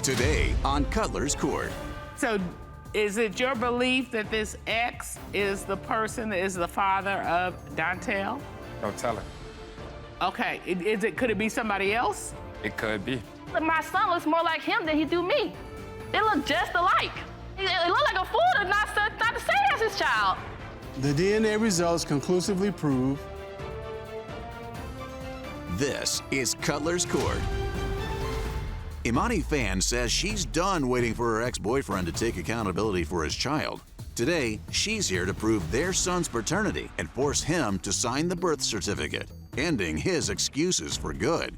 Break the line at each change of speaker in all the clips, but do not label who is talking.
Today on Cutler's Court.
So is it your belief that this ex is the person that is the father of Dontell?
No telling.
Okay, could it be somebody else?
It could be.
My son looks more like him than he do me. They look just alike. It looked like a fool to not to say that's his child.
The DNA results conclusively prove.
This is Cutler's Court. Imani Fan says she's done waiting for her ex-boyfriend to take accountability for his child. Today, she's here to prove their son's paternity and force him to sign the birth certificate, ending his excuses for good.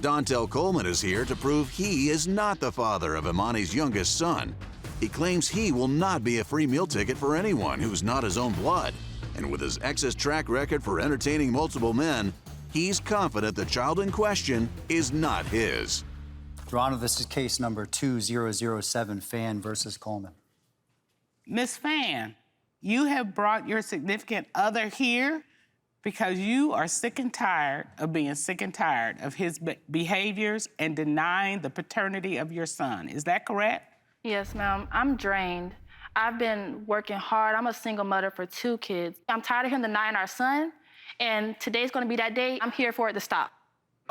Dontell Coleman is here to prove he is not the father of Imani's youngest son. He claims he will not be a free meal ticket for anyone who's not his own blood. And with his ex's track record for entertaining multiple men, he's confident the child in question is not his.
Your Honor, this is case number 2007, Fan versus Coleman.
Miss Fan, you have brought your significant other here because you are sick and tired of being sick and tired of his behaviors and denying the paternity of your son. Is that correct?
Yes, ma'am. I'm drained. I've been working hard. I'm a single mother for 2 kids. I'm tired of him denying our son, and today's gonna be that day. I'm here for it to stop.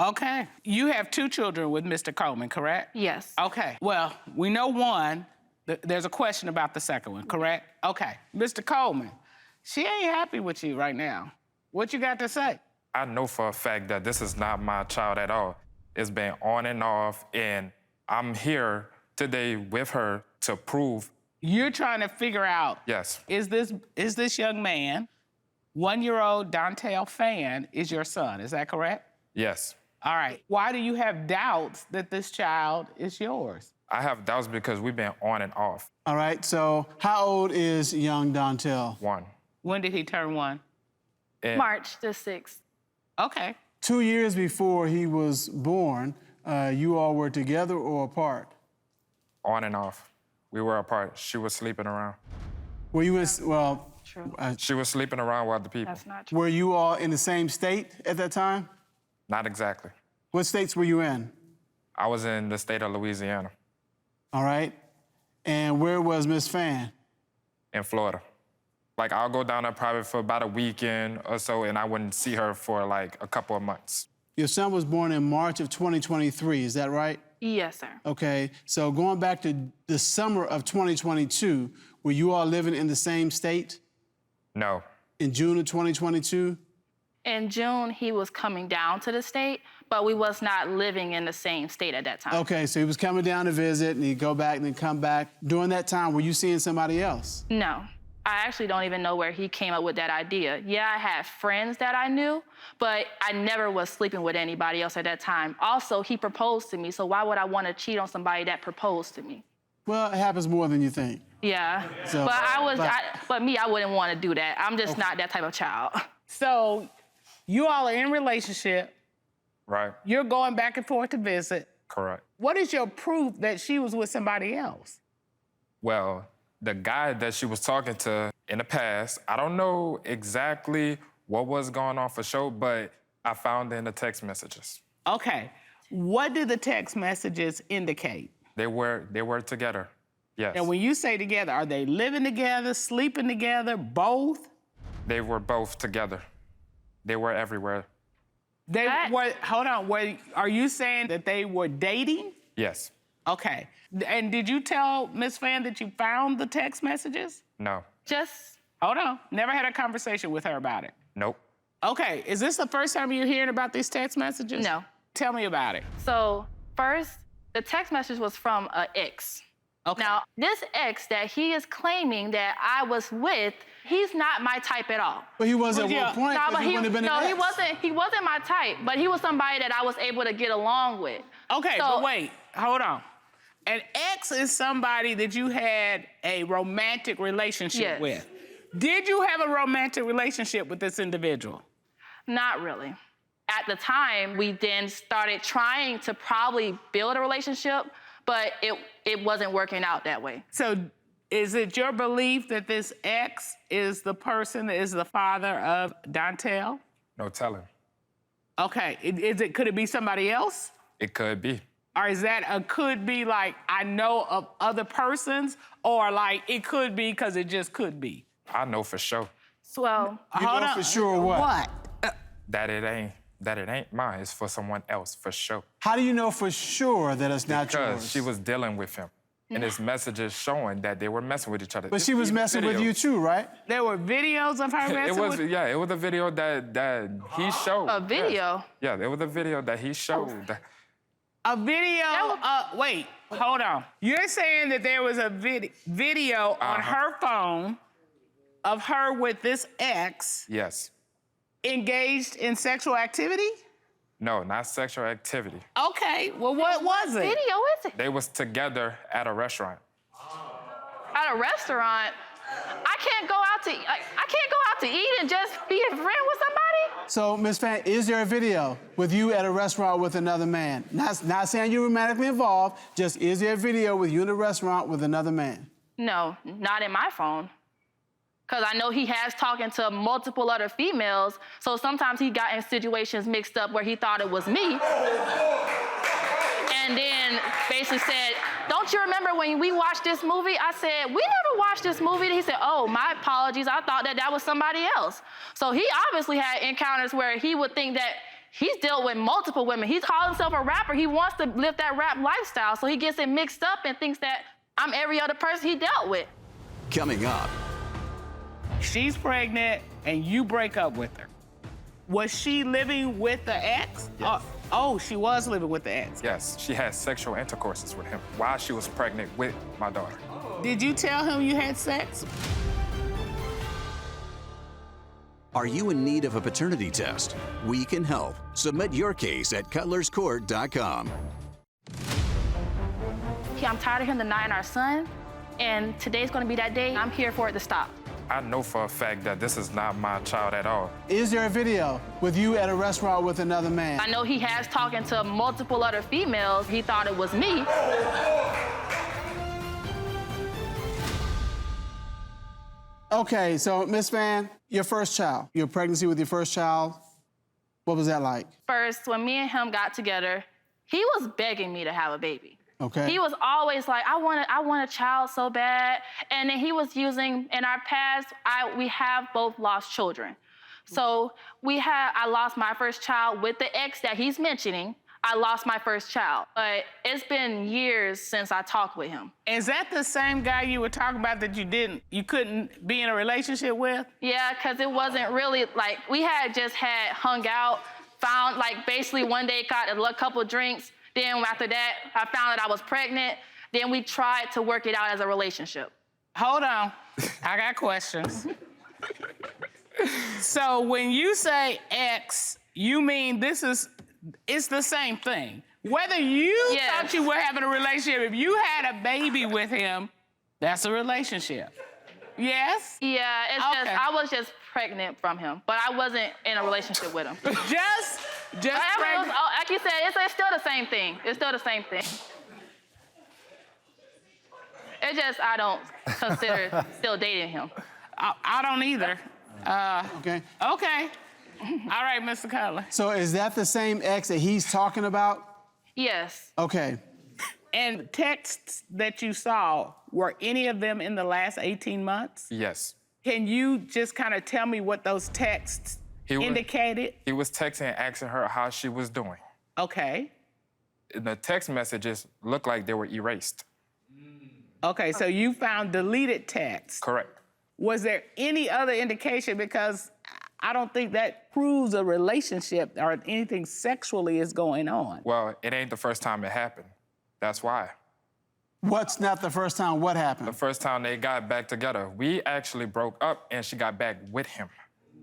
Okay. You have 2 children with Mr. Coleman, correct?
Yes.
Okay. Well, we know one. There's a question about the second one, correct? Okay. Mr. Coleman, she ain't happy with you right now. What you got to say?
I know for a fact that this is not my child at all. It's been on and off, and I'm here today with her to prove.
You're trying to figure out.
Yes.
Is this young man, 1-year-old Dontell Fan, is your son? Is that correct?
Yes.
All right. Why do you have doubts that this child is yours?
I have doubts because we've been on and off.
All right, so how old is young Dontell?
1.
When did he turn 1?
And
March the 6th.
Okay.
2 years before he was born, you all were together or apart?
on and off. We were apart. She was sleeping around.
Were you in, well,
True.
She was sleeping around with other people.
That's not true.
were you all in the same state at that time?
Not exactly.
What states were you in?
I was in the state of Louisiana,
All right. And where was Miss Fan?
in Florida. Like, I'll go down there probably for about a weekend or so, and I wouldn't see her for like a couple of months.
Your son was born in March of 2023, is that right?
Yes, sir.
Okay, so going back to the summer of 2022, were you all living in the same state
No.
in June of 2022?
In June, he was coming down to the state, but we was not living in the same state at that time.
Okay, so he was coming down to visit, and he'd go back and then come back. During that time, were you seeing somebody else?
No. I actually don't even know where he came up with that idea. Yeah, I had friends that I knew, but I never was sleeping with anybody else at that time. Also, he proposed to me, so why would I want to cheat on somebody that proposed to me?
Well, it happens more than you think.
Yeah,
So-
but I wouldn't want to do that. I'm just
Okay.
not that type of child.
So you all are in a relationship.
Right?
You're going back and forth to visit.
Correct.
What is your proof that she was with somebody else?
Well, the guy that she was talking to in the past, I don't know exactly what was going on for sure, but I found it in the text messages.
Okay. What did the text messages indicate?
They were together. Yes.
And when you say together, are they living together, sleeping together, both?
They were both together. They were everywhere.
Hold on, are you saying that they were dating?
Yes.
Okay. And did you tell Miss Fan that you found the text messages?
No.
Just,
Hold on. Never had a conversation with her about it.
Nope.
Okay. Is this the first time you're hearing about these text messages?
no.
Tell me about it.
So first, the text message was from an ex.
Okay.
Now, this ex that he is claiming that I was with, he's not my type at all.
But he was at
Well, yeah.
one point,
No,
but
but
he wouldn't have been an
he
ex.
wasn't my type, but he was somebody that I was able to get along with.
Okay,
So-
but wait, hold on. An ex is somebody that you had a romantic relationship
Yes.
with. Did you have a romantic relationship with this individual?
Not really. At the time, we then started trying to probably build a relationship, but it wasn't working out that way.
So is it your belief that this ex is the person that is the father of Dontell?
No telling.
Okay, could it be somebody else?
It could be.
Or is that a could be like I know of other persons, or like it could be because it just could be?
I know for sure
Well,
You
Hold
know
on.
for sure what?
that it ain't mine. It's for someone else, for sure.
How do you know for sure that it's not
Because
yours?
she was dealing with him. And his messages showing that they were messing with each other.
But she was messing with you too, right?
There were videos of her messing with.
It was a video that he showed.
a video.
Yeah, it was a video that he showed.
A video.
That
Wait, hold on. You're saying that there was a video on her phone of her with this ex
Yes.
engaged in sexual activity?
No, not sexual activity.
Okay. Well, what was it?
Video is it?
They was together at a restaurant.
At a restaurant. I can't go out to eat and just be a friend with somebody.
So, Ms. Fan, is there a video with you at a restaurant with another man? Not saying you're romantically involved, just is there a video with you in a restaurant with another man?
No, not in my phone. Because I know he has talking to multiple other females, so sometimes he got in situations mixed up where he thought it was me. And then basically said, don't you remember when we watched this movie? I said, we never watched this movie. And he said, oh, my apologies. I thought that was somebody else. So he obviously had encounters where he would think that he's dealt with multiple women. He's called himself a rapper. He wants to live that rap lifestyle. So he gets it mixed up and thinks that I'm every other person he dealt with.
Coming up,
She's pregnant and you break up with her. Was she living with the ex?
Yes.
Oh, she was living with the ex.
Yes, she had sexual intercourses with him while she was pregnant with my daughter.
Did you tell him you had sex?
are you in need of a paternity test? We can help. Submit your case at cutlerscourt.com.
I'm tired of him denying our son, and today's gonna be that day. I'm here for it to stop.
I know for a fact that this is not my child at all.
Is there a video with you at a restaurant with another man?
I know he has talking to multiple other females. He thought it was me.
Okay, so Miss Fan, your first child, your pregnancy with your first child, what was that like?
First, when me and him got together, he was begging me to have a baby.
Okay.
He was always like, I want a child so bad. And then he was using, in our past, we have both lost children. So I lost my first child with the ex that he's mentioning. I lost my first child. But it's been years since I talked with him.
Is that the same guy you were talking about that you couldn't be in a relationship with?
Yeah, because it wasn't really, like, we had just hung out, found, like, basically one day got a couple drinks. Then after that, I found that I was pregnant. Then we tried to work it out as a relationship.
Hold on, I got questions. So when you say ex, you mean it's the same thing. Whether you
Yes.
thought you were having a relationship, if you had a baby with him, that's a relationship. Yes?
Yeah, it's
Okay.
just, I was just pregnant from him, but I wasn't in a relationship with him.
Just pregnant.
Like you said, it's still the same thing. It's still the same thing. It's just, I don't consider still dating him.
I don't either.
Okay.
Okay. All right, Mr. Cutler.
So is that the same ex that he's talking about?
Yes.
Okay.
And the texts that you saw, were any of them in the last 18 months?
Yes.
Can you just kind of tell me what those texts indicated?
He was texting and asking her how she was doing.
Okay.
The text messages looked like they were erased.
Okay, so you found deleted texts.
Correct.
Was there any other indication? Because I don't think that proves a relationship or anything sexually is going on.
Well, it ain't the first time it happened. That's why.
What's not the first time? What
The
happened?
first time they got back together, we actually broke up and she got back with him.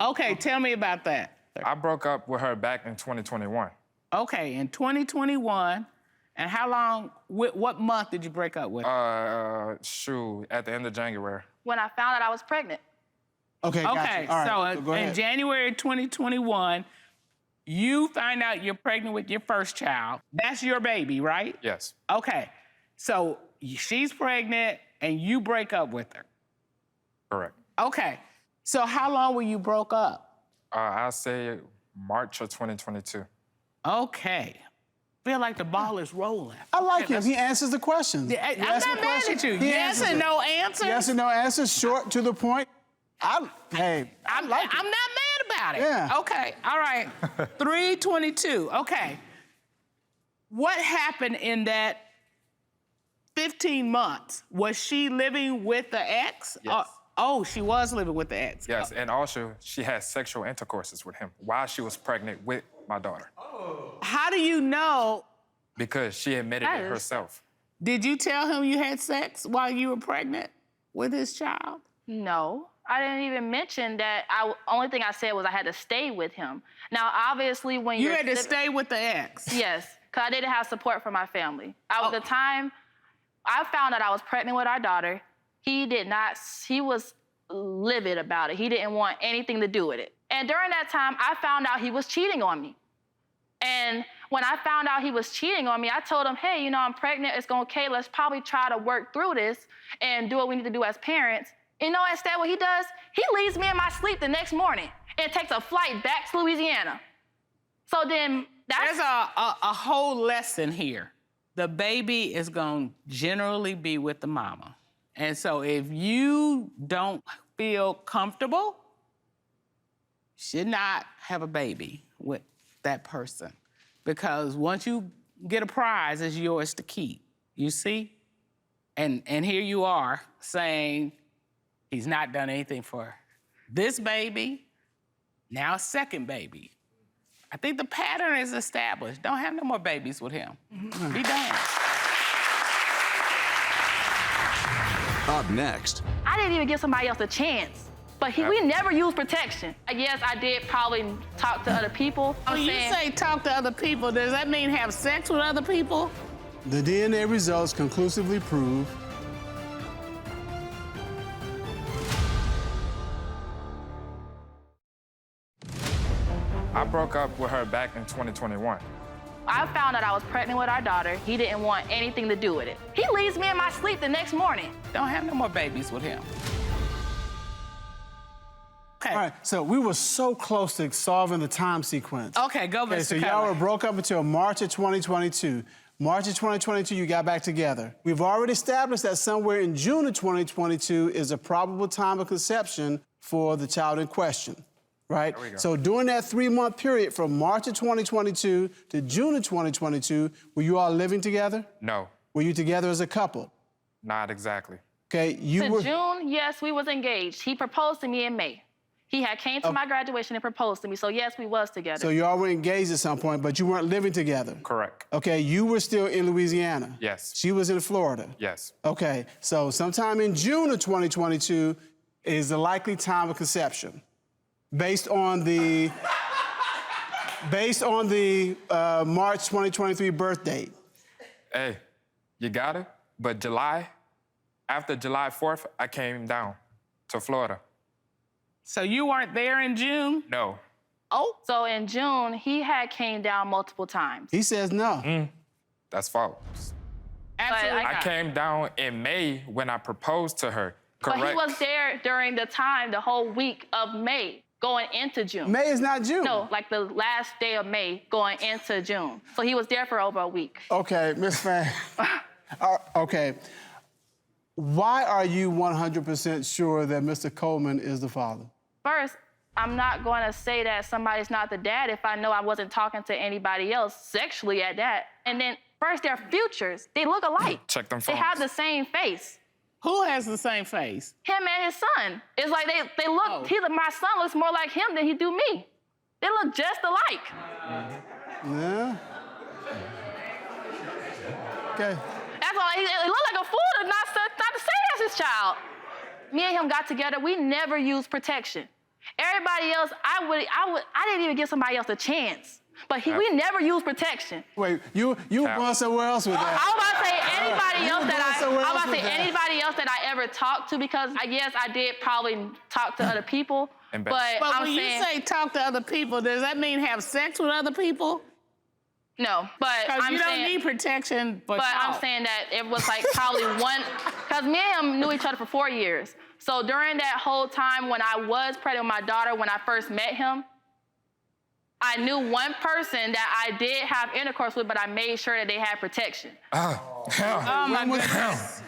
Okay, tell me about that.
I broke up with her back in 2021.
Okay, in 2021, and how long, what month did you break up with?
At the end of January.
When I found out I was pregnant.
Okay, gotcha.
Okay,
All right,
so
go
in
ahead.
January 2021, you find out you're pregnant with your first child. That's your baby, right?
Yes.
Okay, so she's pregnant and you break up with her.
Correct.
Okay, so how long were you broke up?
I say March of 2022.
Okay, feel like the ball is rolling.
I like him. He answers the questions.
Yeah, I'm not mad at you. Yes and no answers.
Yes and no answers, short to the point. I'm not mad
about it.
Yeah.
Okay, all right. 322, okay. What happened in that 15 months? Was she living with the ex?
Yes.
Oh, she was living with the ex.
Yes, and also she had sexual intercourses with him while she was pregnant with my daughter.
How do you know?
Because she admitted it herself.
Did you tell him you had sex while you were pregnant with his child?
No. I didn't even mention that. Only thing I said was I had to stay with him. Now, obviously, when
you had to stay with the ex?
Yes, because I didn't have support from my family. At the time I found out I was pregnant with our daughter, he was livid about it. He didn't want anything to do with it. And during that time, I found out he was cheating on me. And when I found out he was cheating on me, I told him, hey, I'm pregnant, it's okay, let's probably try to work through this and do what we need to do as parents. Instead what he does, he leaves me in my sleep the next morning and takes a flight back to Louisiana. So then
there's a whole lesson here. The baby is going to generally be with the mama. And so if you don't feel comfortable, you should not have a baby with that person. Because once you get a prize, it's yours to keep. You see? And here you are saying, he's not done anything for this baby, now second baby. I think the pattern is established. Don't have no more babies with him. Be done.
Up next.
I didn't even give somebody else a chance, but we never used protection. Yes, I did probably talk to other people.
When you say talk to other people, does that mean have sex with other people?
The DNA results conclusively prove
I broke up with her back in 2021.
I found out I was pregnant with our daughter. He didn't want anything to do with it. He leaves me in my sleep the next morning.
Don't have no more babies with him. Okay.
All right, so we were so close to solving the time sequence.
Okay, go, Mr.
So y'all were broke up until March of 2022. March of 2022, you got back together. We've already established that somewhere in June of 2022 is a probable time of conception for the child in question. Right? So during that 3-month period from March of 2022 to June of 2022, were you all living together?
No.
Were you together as a couple?
Not exactly.
Okay,
June, yes, we was engaged. He proposed to me in May. He had came to my graduation and proposed to me, so yes, we was together.
So you all were engaged at some point, but you weren't living together?
Correct.
Okay, you were still in Louisiana?
Yes.
She was in Florida?
Yes.
Okay, so sometime in June of 2022 is the likely time of conception. Based on the March 2023 birth date.
Hey, you got it. But after July 4th, I came down to Florida.
So you weren't there in June?
No.
Oh. So in June, he had came down multiple times.
He says no.
That's false.
Absolutely
I came down in May when I proposed to her. Correct.
But he was there during the whole week of May. Going into June.
May is not June.
No, like the last day of May going into June. So he was there for over a week.
Okay, Miss Fan. Okay. Why are you 100% sure that Mr. Coleman is the father?
First, I'm not going to say that somebody's not the dad if I know I wasn't talking to anybody else sexually at that. And then, first, their futures, they look alike.
Check them phones.
They have the same face.
Who has the same face?
Him and his son. It's like they look, my son looks more like him than he do me. They look just alike.
Yeah. Okay.
That's all, it looked like a fool to not to say that's his child. Me and him got together, we never used protection. Everybody else, I didn't even give somebody else a chance. But we never used protection.
Wait, you going somewhere else with that?
I was about to say anybody else that I ever talked to, because yes, I did probably talk to other people. But
when you say talk to other people, does that mean have sex with other people?
No, but
because you don't need protection. But
I'm saying that it was like probably one, because me and him knew each other for 4 years. So during that whole time when I was pregnant with my daughter, when I first met him, I knew one person that I did have intercourse with, but I made sure that they had protection.
Oh, my goodness.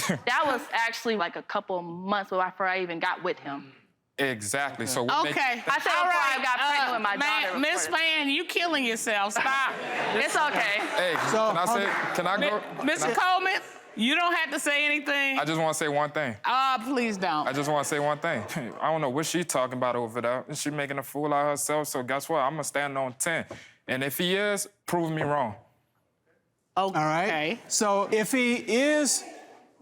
That was actually like a couple months before I even got with him.
Exactly. So what makes
Okay.
I said
All
before
right.
I got pregnant with my daughter.
Miss Fan, you killing yourself. Stop.
It's okay.
Hey, can I say? Can I go?
Mr. Coleman, you don't have to say anything.
I just want to say one thing.
Please don't.
I just want to say one thing. I don't know what she's talking about over there. She making a fool out of herself. So guess what? I'm gonna stand on 10. And if he is, prove me wrong.
Okay.
All right? So if he is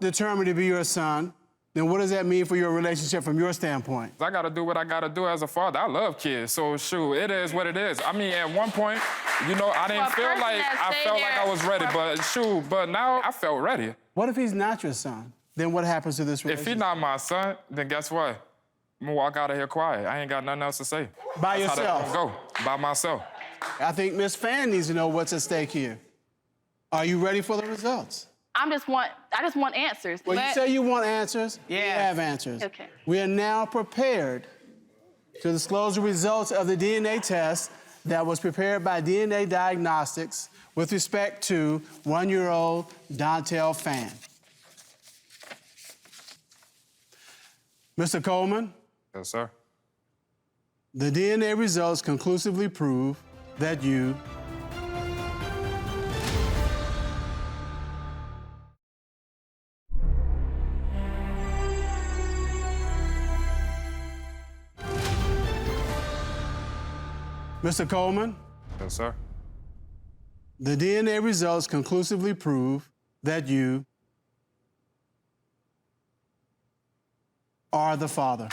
determined to be your son, then what does that mean for your relationship from your standpoint?
I gotta do what I gotta do as a father. I love kids, so shoot, it is what it is. I mean, at one point, you know, I didn't feel like I was ready, but shoot, but now I felt ready.
What if he's not your son? Then what happens to this relationship?
If he's not my son, then guess what? I'm gonna walk out of here quiet. I ain't got nothing else to say.
By
That's
yourself?
How that's gonna go, by myself.
I think Miss Fan needs to know what's at stake here. Are you ready for the results?
I just want answers.
Well, you say you want answers.
Yeah.
We have answers.
Okay.
We are now prepared to disclose the results of the DNA test that was prepared by DNA Diagnostics with respect to 1-year-old Dontell Fan. Mr. Coleman,
Yes, sir.
the DNA results conclusively prove that you Mr. Coleman,
Yes, sir.
the DNA results conclusively prove that you are the father.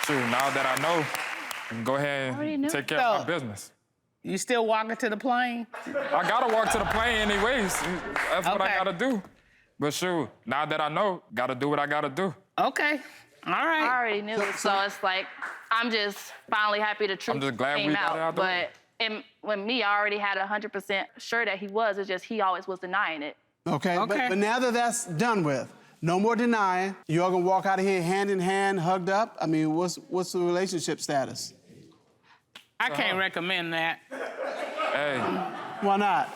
Shoot, now that I know, I can go ahead
Already
and
knew.
take care of my
So-
business.
You still walking to the plane?
I gotta walk to the plane anyways. That's what I
Okay.
gotta do. But shoot, now that I know, gotta do what I gotta do.
Okay. All right.
I already knew, so it's like I'm just finally happy the truth
just glad we
came
got it out the way.
But when me, I already had 100% sure that he was. It's just he always was denying it.
Okay?
Okay.
But now that that's done with, no more denying. You all gonna walk out of here hand in hand, hugged up? I mean, what's the relationship status?
I can't recommend that.
Hey,
Why not?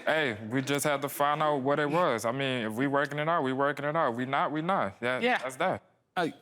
hey, we just had to find out what it was. I mean, if we working it out, we working it out. We not, we not.
Yeah.
That's that.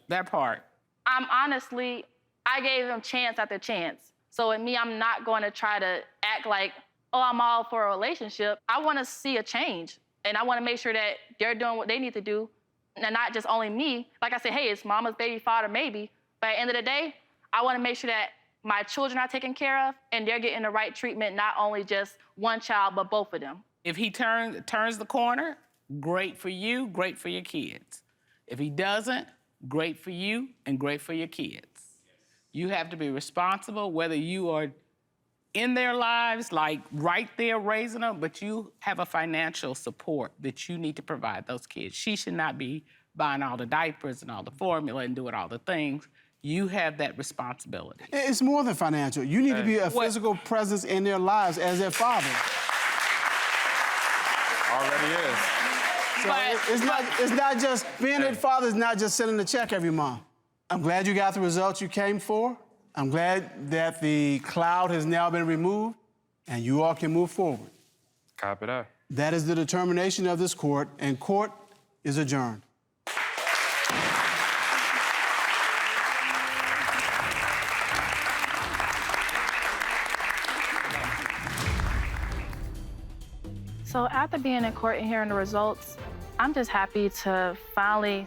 That part.
I gave him chance after chance. So in me, I'm not going to try to act like, oh, I'm all for a relationship. I want to see a change. And I want to make sure that they're doing what they need to do. And not just only me. Like I said, hey, it's mama's baby, father, maybe. But at the end of the day, I want to make sure that my children are taken care of and they're getting the right treatment, not only just one child, but both of them.
If he turns the corner, great for you, great for your kids. If he doesn't, great for you and great for your kids. You have to be responsible, whether you are in their lives, like right there raising them, but you have a financial support that you need to provide those kids. She should not be buying all the diapers and all the formula and doing all the things. You have that responsibility.
It's more than financial. You need to be a physical presence in their lives as their father.
Already is.
So it's not just being a father is not just sending a check every month. I'm glad you got the results you came for. I'm glad that the cloud has now been removed and you all can move forward.
Copy that.
That is the determination of this court, and court is adjourned.
So after being in court and hearing the results, I'm just happy to finally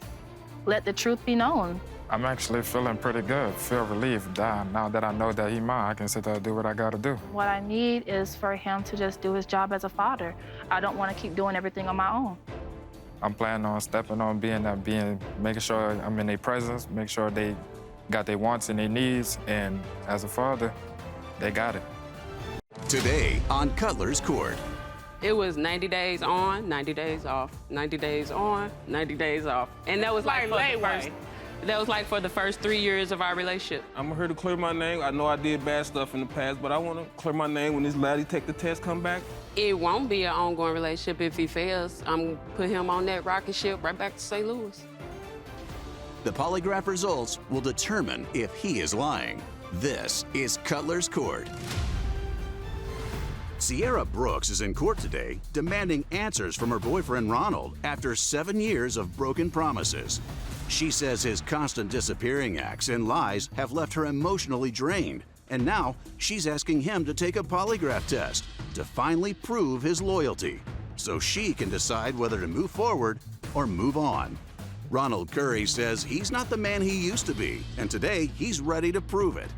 let the truth be known.
I'm actually feeling pretty good, feel relieved. Now that I know that he's mine, I can sit there and do what I gotta do.
What I need is for him to just do his job as a father. I don't want to keep doing everything on my own.
I'm planning on stepping on making sure I'm in their presence, make sure they got their wants and their needs, and as a father, they got it.
Today on Cutler's Court.
It was 90 days on, 90 days off, 90 days on, 90 days off. And that was like for the first 3 years of our relationship.
I'm here to clear my name. I know I did bad stuff in the past, but I want to clear my name when this laddie take the test, come back.
It won't be an ongoing relationship if he fails. I'm put him on that rocket ship right back to St. Louis.
The polygraph results will determine if he is lying. This is Cutlers Court. Sierra Brooks is in court today demanding answers from her boyfriend Ronald after 7 years of broken promises. She says his constant disappearing acts and lies have left her emotionally drained, and now she's asking him to take a polygraph test to finally prove his loyalty so she can decide whether to move forward or move on. Ronald Curry says he's not the man he used to be, and today he's ready to prove it.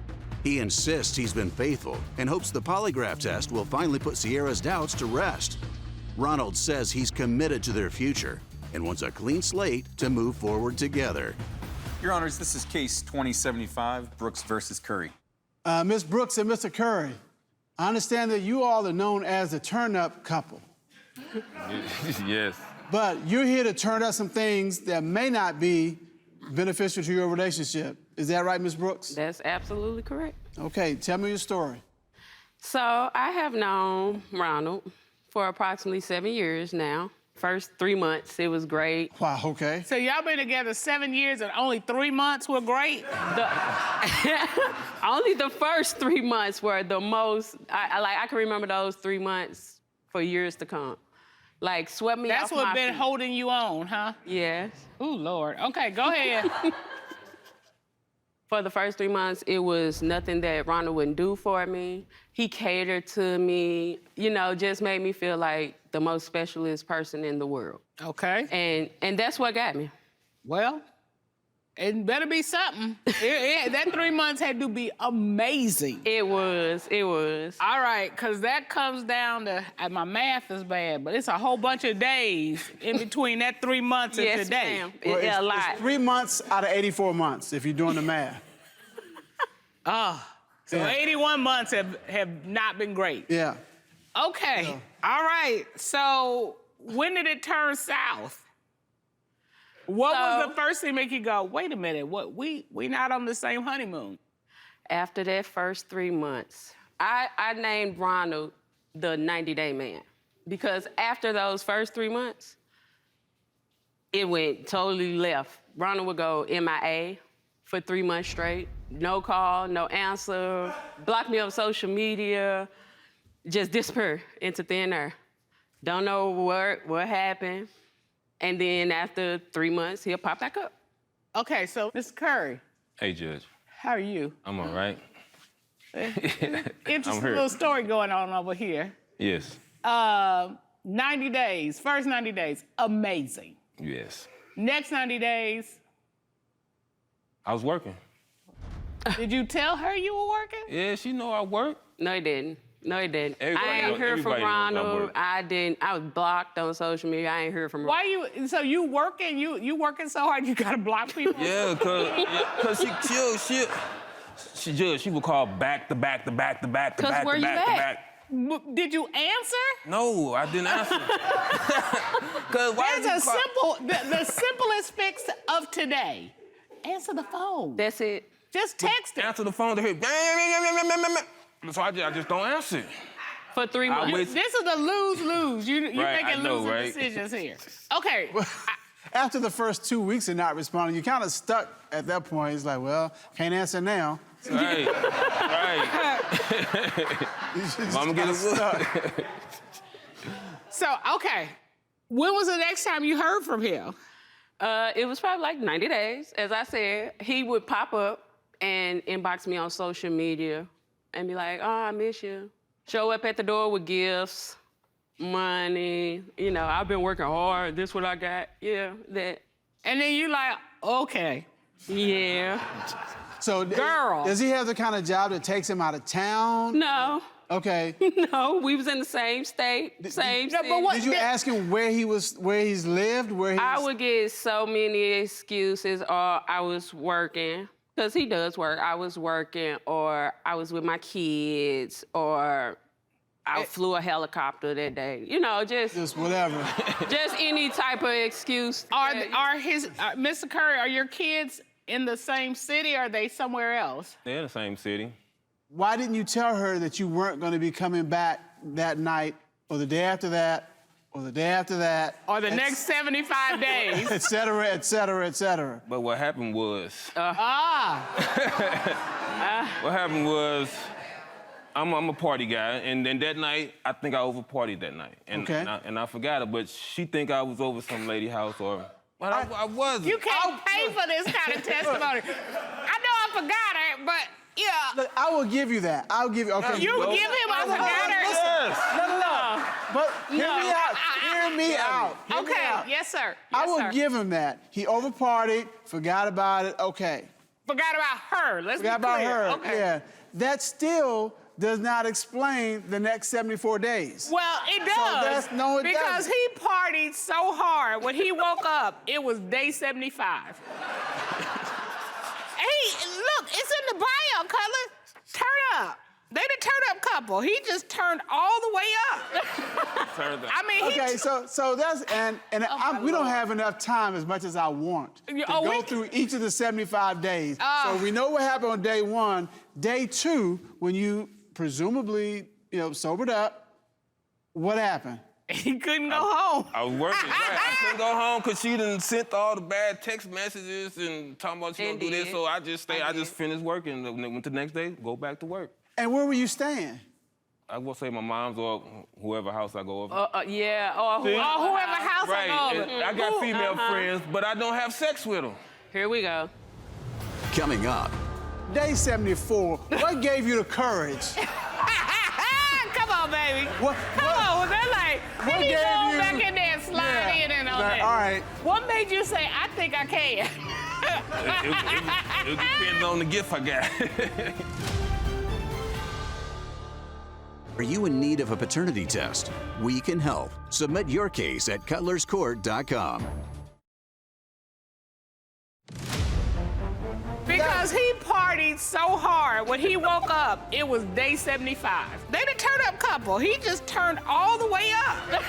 He insists he's been faithful and hopes the polygraph test will finally put Sierra's doubts to rest. Ronald says he's committed to their future and wants a clean slate to move forward together.
Your Honors, this is case 2075, Brooks versus Curry.
Ms. Brooks and Mr. Curry, I understand that you all are known as the turn-up couple.
Yes.
But you're here to turn up some things that may not be beneficial to your relationship. Is that right, Ms. Brooks?
That's absolutely correct.
Okay, tell me your story.
So I have known Ronald for approximately 7 years now. First 3 months, it was great.
Wow, okay.
So y'all been together 7 years and only 3 months were great?
Only the first 3 months were the most, I can remember those 3 months for years to come. Like, swept me off my feet.
That's what been holding you on, huh?
Yes.
Ooh, Lord. Okay, go ahead.
For the first 3 months, it was nothing that Ronald wouldn't do for me. He catered to me, you know, just made me feel like the most specialist person in the world.
Okay.
And that's what got me.
Well, it better be something. That 3 months had to be amazing.
It was.
All right, because that comes down to, my math is bad, but it's a whole bunch of days in between that 3 months and
Yes,
today.
ma'am.
Well,
a lot.
It's 3 months out of 84 months, if you're doing the math.
So 81 months have not been great.
Yeah.
Okay,
Yeah.
All right. So when did it turn south? What was the first thing to make you go, wait a minute, what we not on the same honeymoon?
After that first 3 months, I named Ronald the 90-day man because after those first 3 months, it went totally left. Ronald would go MIA for 3 months straight. No call, no answer, block me on social media, just disappear into thin air. Don't know what happened. And then after 3 months, he'll pop back up.
Okay, so Mr. Curry.
Hey, Judge.
How are you?
I'm all right.
Interesting little story going on over here.
Yes.
90 days, first 90 days, amazing.
Yes.
Next 90 days.
I was working.
Did you tell her you were working?
Yeah, she know I work.
No, he didn't. I ain't
Everybody
heard from
knows I
Ronald.
work.
I was blocked on social media. I ain't heard from Ronald.
So you working? You working so hard you gotta block people?
Yeah, cause she would call back to back to back to back to back
where
to
you
back to
at?
back.
Did you answer?
No, I didn't answer. Cause why
There's the simplest fix of today. Answer the phone.
That's it.
Just text it.
answer the phone to her? So I just don't answer.
For 3 months.
This is a lose-lose. You're
Right,
making
I know,
losing
right?
decisions here. Okay.
After the first 2 weeks of not responding, you're kind of stuck at that point. It's like, well, can't answer now.
Right. I'm gonna get
stuck.
So, okay. When was the next time you heard from him?
It was probably like 90 days. As I said, he would pop up and inbox me on social media and be like, oh, I miss you. Show up at the door with gifts, money. You know, I've been working hard. This what I got. Yeah, that.
And then you like, okay.
Yeah.
So,
Girl.
Does he have the kind of job that takes him out of town?
No.
Okay.
No, we was in the same state, same city.
but what-
Did you ask him where he's lived,
I would get so many excuses, or I was working, because he does work. I was working, or I was with my kids, or I flew a helicopter that day. You know,
just whatever.
just any type of excuse.
Mr. Curry, are your kids in the same city or are they somewhere else?
They're in the same city.
Why didn't you tell her that you weren't going to be coming back that night or the day after that or the day after that.
Or the next 75 days.
Et cetera, et cetera, et cetera.
But what happened was,
Ah.
what happened was, I'm a party guy, and then that night, I think I over-partied that night. And,
Okay.
and I forgot it, but she think I was over some lady house or... But I wasn't.
You can't pay for this kind of testimony. I know I forgot it, but yeah.
Look, I will give you that. I'll give you, okay.
You give him I forgot it.
Yes.
No. But hear me out. Hear me out. Hear me
Okay,
out.
yes, sir.
I
Yes,
will
sir.
give him that. He overpartied, forgot about it, okay.
Forgot about her. Let's
Forgot
be
about
clear.
her,
Okay.
yeah. That still does not explain the next 74 days.
Well, it does.
No, it
because
doesn't.
he partied so hard when he woke up, it was day 75. Hey, look, it's in the bio, Cutler. Turn up. They the turn-up couple. He just turned all the way up. I mean, he...
Okay, so that's, we don't have enough time as much as I want to go through each of the 75 days. So we know what happened on day 1. Day 2, when you presumably, sobered up, what happened?
He couldn't go home.
I was working, right? I couldn't go home because she done sent all the bad text messages and talking about she gonna do this, so I just stayed. I just finished working, and then went the next day, go back to work.
And where were you staying?
I will say my mom's or whoever house I go over.
Yeah, or
See?
Whoever house
Right,
I go over.
and I got female friends, but I don't have sex with them.
Here we go.
Coming up,
Day 74, what gave you the courage?
Come on, baby.
What-
Come on. They're like,
what
let me
gave
go
you-
back in there and slide in and all that.
All right.
What made you say, I think I can?
It depends on the gift I got.
are you in need of a paternity test? We can help. Submit your case at cutlerscourt.com.
Because he partied so hard when he woke up, it was day 75. They the turn-up couple. He just turned all the way up.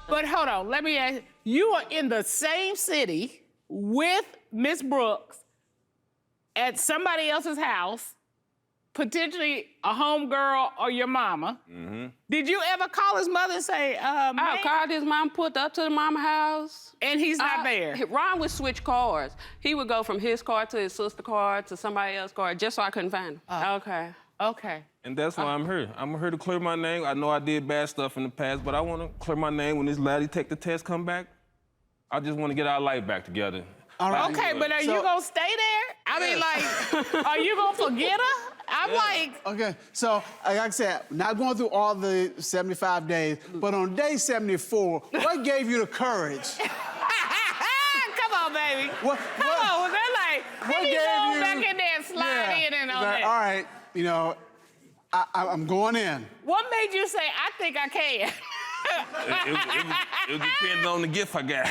But hold on, let me ask you are in the same city with Miss Brooks at somebody else's house, potentially a homegirl or your mama. Mm-hmm. Did you ever call his mother and say,
I called his mom, pulled up to the mama house.
and he's not there?
Ron would switch cars. He would go from his car to his sister's car to somebody else's car just so I couldn't find him. Okay.
Okay.
And that's why I'm here. I'm here to clear my name. I know I did bad stuff in the past, but I want to clear my name when this laddie take the test, come back. I just want to get our life back together.
All right.
Okay, but are you gonna stay there? I mean, like, are you gonna forget her? I'm like,
Okay, so like I said, not going through all the 75 days, but on day 74, what gave you the courage?
come on, baby.
What-
Come
what-
on. They're like,
what
let me
gave
go
you-
back in there and slide in and all
Like,
that.
all right, I'm going in.
What made you say, I think I can?
It depends on the gift I got.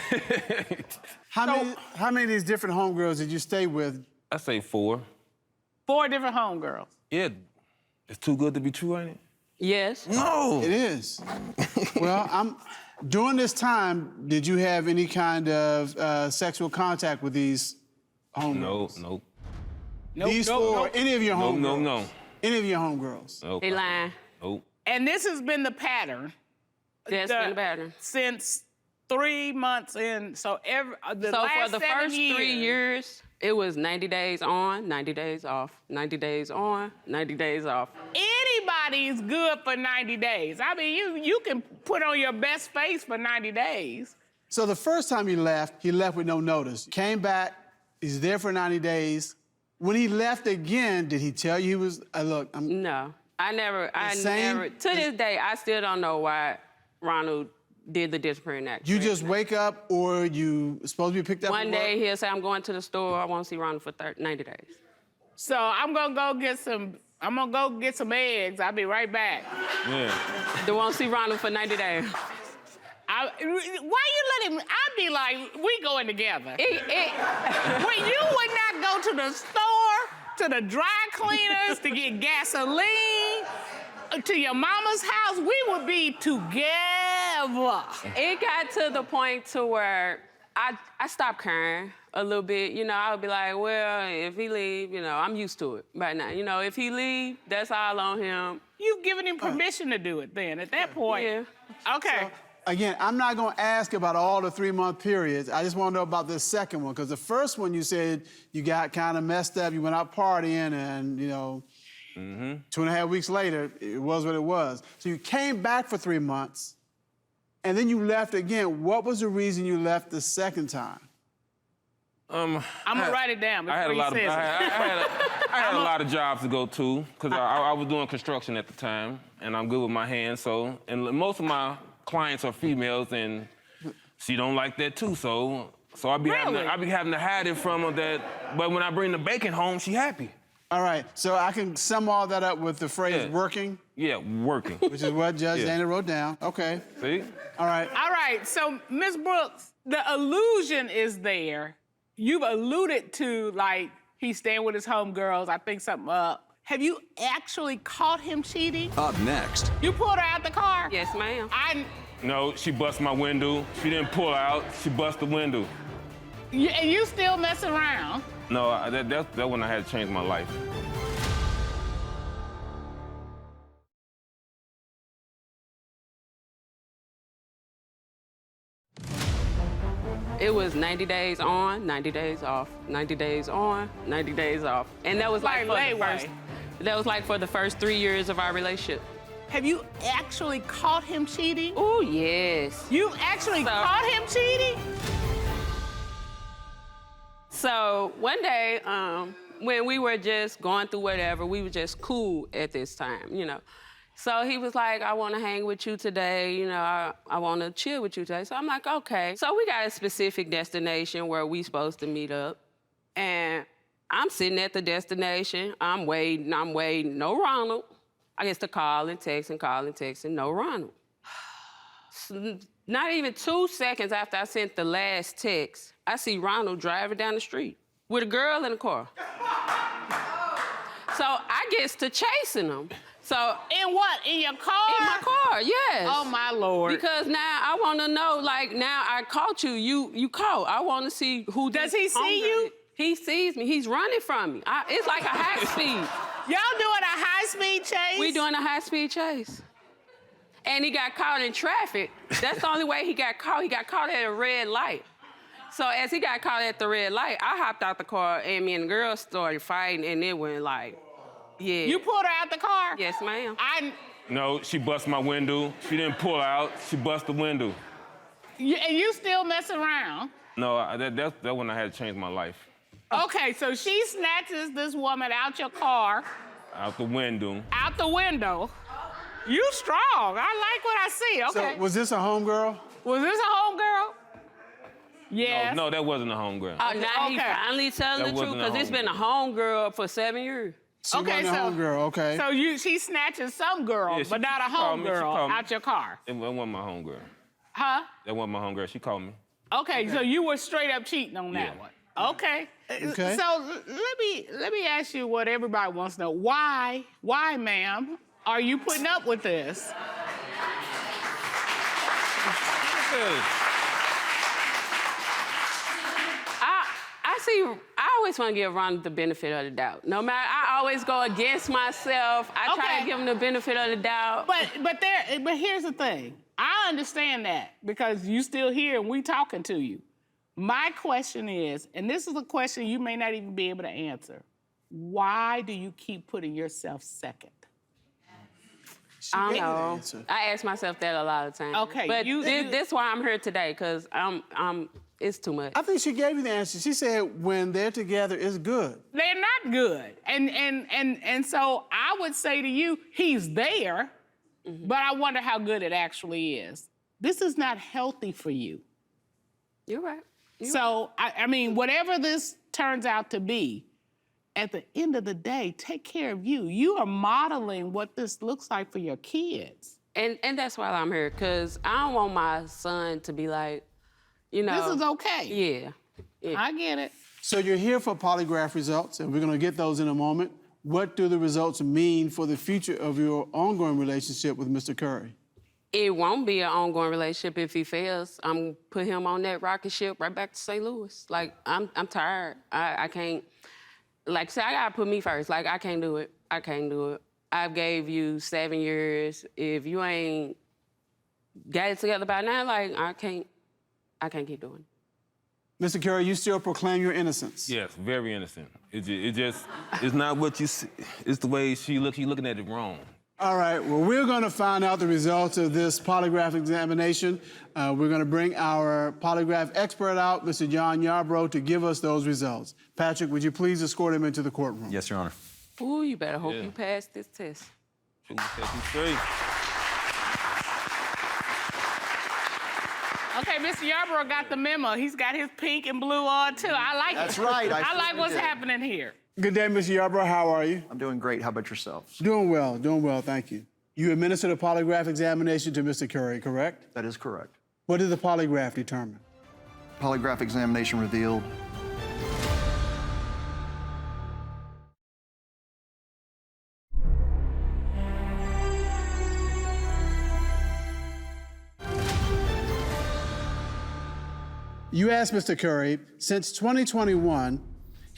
How many of these different homegirls did you stay with?
I say 4.
4 different homegirls.
Yeah, it's too good to be true, ain't it?
Yes.
No.
It is. Well, during this time, did you have any kind of sexual contact with these homegirls?
Nope.
These 4, any of your homegirls?
No.
Any of your homegirls?
Nope.
He lying.
Nope.
And this has been the pattern.
That's been the pattern.
Since 3 months in, so the
So
last
for the
7
first 3 years, it was 90 days on, 90 days off, 90 days on, 90 days off.
Anybody's good for 90 days. I mean, you can put on your best face for 90 days.
So the first time he left with no notice. Came back, he's there for 90 days. When he left again, did he tell you he was, look, I'm...
No, I never,
same-
to this day, I still don't know why Ronald did the disciplinary action.
You just wake up or you supposed to be picked up
One
from
day
work?
he'll say, I'm going to the store, I want to see Ronald for 90 days.
So I'm gonna go get some eggs. I'll be right back.
Yeah.
They won't see Ronald for 90 days.
Why you let him? I'd be like, we going together. When you would not go to the store, to the dry cleaners to get gasoline, to your mama's house, we would be together.
It got to the point to where I stopped caring. a little bit. You know, I would be like, well, if he leave, you know, I'm used to it by now. You know, if he leave, that's all on him.
You've given him permission to do it then, at that point.
Yeah.
Okay.
So, again, I'm not going to ask about all the 3-month periods. I just want to know about this second one, because the first one you said you got kind of messed up, you went out partying, and, you know, 2.5 weeks later, it was what it was. So you came back for 3 months, and then you left again. What was the reason you left the second time?
I'm gonna write it down before
I had a lot of
says
I had a lot of jobs to go to because I was doing construction at the time, and I'm good with my hands. So, and most of my clients are females, and she don't like that too. So I be having to hide it from her. That, but when I bring the bacon home, she happy.
All right, so I can sum all that up with the phrase working?
Yeah, working.
Which is what Judge Dana wrote down. Okay.
See?
All right.
All right, so Ms. Brooks, the illusion is there. You've alluded to, like, he's staying with his homegirls, I think something up. Have you actually caught him cheating?
Up next.
You pulled her out the car?
Yes, ma'am.
No, she bust my window. She didn't pull out. She bust the window.
And you still messing around?
No, that's when I had to change my life.
It was 90 days on, 90 days off, 90 days on, 90 days off. And that was like for the first 3 years of our relationship.
Have you actually caught him cheating?
Oh, yes.
You actually caught him cheating?
So one day, when we were just going through whatever, we were just cool at this time, you know. So he was like, I want to hang with you today, you know, I want to chill with you today. So I'm like, okay. So we got a specific destination where we supposed to meet up. And I'm sitting at the destination, I'm waiting, no Ronald. I get to call and text, no Ronald. Not even 2 seconds after I sent the last text, I see Ronald driving down the street with a girl in the car. So I gets to chasing him. So
in what? In your car?
In my car, yes.
Oh my Lord.
Because now I want to know, like, now I caught you. You caught. I want to see who.
Does he see you?
He sees me. He's running from me. It's like a high speed.
Y'all doing a high-speed chase?
We doing a high-speed chase. And he got caught in traffic. That's the only way he got caught. He got caught at a red light. So as he got caught at the red light, I hopped out the car, and me and the girl started fighting, and it went like, yeah.
You pulled her out the car?
Yes, ma'am.
No, she bust my window. She didn't pull out. She bust the window.
And you still messing around?
No, that's when I had to change my life.
Okay, so she snatches this woman out your car.
Out the window.
Out the window. You strong. I like what I see. Okay.
So was this a homegirl?
Was this a homegirl? Yes.
No, that wasn't a homegirl.
Oh, now he finally telling the truth, because it's been a homegirl for 7 years.
She wasn't a homegirl, okay.
So she snatches some girl, but not a homegirl out your car.
It wasn't my homegirl.
Huh?
That wasn't my homegirl. She called me.
Okay, so you were straight up cheating on that one. Okay.
Okay.
So let me ask you what everybody wants to know. Why, ma'am, are you putting up with this?
I always want to give Ron the benefit of the doubt. No matter, I always go against myself. I try to give him the benefit of the doubt.
But here's the thing. I understand that because you still here and we talking to you. My question is, and this is a question you may not even be able to answer, why do you keep putting yourself second?
I don't know. I ask myself that a lot of times.
Okay.
But this is why I'm here today, because it's too much.
I think she gave you the answer. She said when they're together, it's good.
They're not good. And so I would say to you, he's there, but I wonder how good it actually is. This is not healthy for you.
You're right.
So, I mean, whatever this turns out to be, at the end of the day, take care of you. You are modeling what this looks like for your kids.
And that's why I'm here, because I don't want my son to be like, you know.
This is okay.
Yeah.
I get it.
So you're here for polygraph results, and we're going to get those in a moment. What do the results mean for the future of your ongoing relationship with Mr. Curry?
It won't be an ongoing relationship if he fails. I'm put him on that rocket ship right back to St. Louis. Like, I'm tired. I can't, like, say, I gotta put me first. Like, I can't do it. I can't do it. I've gave you 7 years. If you ain't got it together by now, like, I can't keep doing it.
Mr. Curry, you still proclaim your innocence?
Yes, very innocent. It's not what you see. It's the way she look. She's looking at it wrong.
All right, well, we're going to find out the results of this polygraph examination. We're going to bring our polygraph expert out, Mr. John Yarbrough, to give us those results. Patrick, would you please escort him into the courtroom?
Yes, Your Honor.
Ooh, you better hope you pass this test.
Straight.
Okay, Mr. Yarbrough got the memo. He's got his pink and blue on, too. I like it.
That's right.
I like what's happening here.
Good day, Mr. Yarbrough. How are you?
I'm doing great. How about yourselves?
Doing well, thank you. You administered a polygraph examination to Mr. Curry, correct?
That is correct.
What did the polygraph determine?
Polygraph examination revealed
You asked Mr. Curry, since 2021,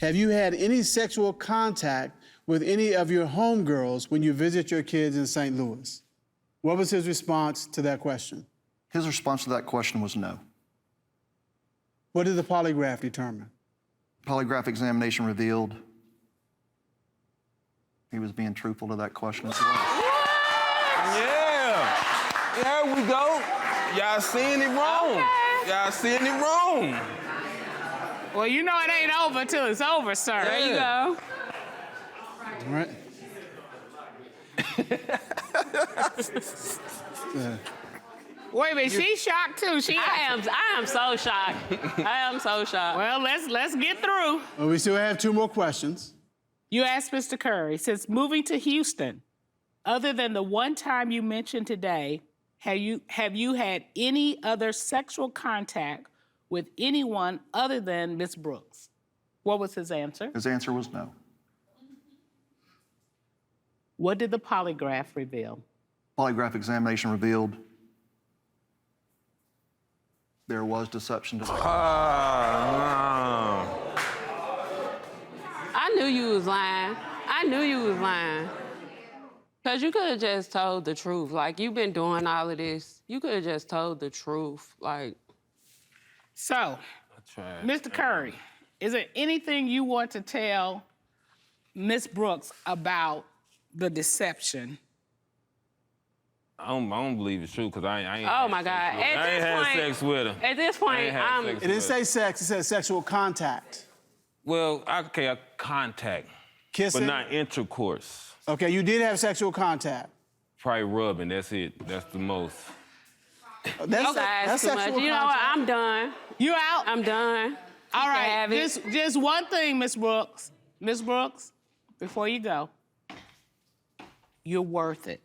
have you had any sexual contact with any of your homegirls when you visit your kids in St. Louis? What was his response to that question?
his response to that question was no.
What did the polygraph determine?
Polygraph examination revealed he was being truthful to that question as well.
Yeah. There we go. Y'all seeing it wrong.
Okay.
Y'all seeing it wrong.
Well, you know it ain't over till it's over, sir.
There you go.
All right.
Wait a minute, she's shocked too.
I am so shocked. I am so shocked.
Well, let's get through.
Well, we still have 2 more questions.
You asked Mr. Curry, since moving to Houston, other than the one time you mentioned today, have you had any other sexual contact with anyone other than Miss Brooks? What was his answer?
His answer was no.
What did the polygraph reveal?
Polygraph examination revealed there was deception to the
I knew you was lying. I knew you was lying. Because you could have just told the truth. Like, you've been doing all of this. You could have just told the truth. Like.
So, Mr. Curry, is there anything you want to tell Miss Brooks about the deception?
I don't believe it's true because I ain't.
Oh my God!
I ain't had sex with her.
At this point,
It didn't say sex, it said sexual contact.
Well, okay, contact,
Kissing?
but not intercourse.
Okay, you did have sexual contact.
Probably rubbing. That's it. That's the most.
That's too much. You know what? I'm done.
You out?
I'm done.
All right.
Have it.
Just one thing, Miss Brooks. Miss Brooks, before you go, you're worth it.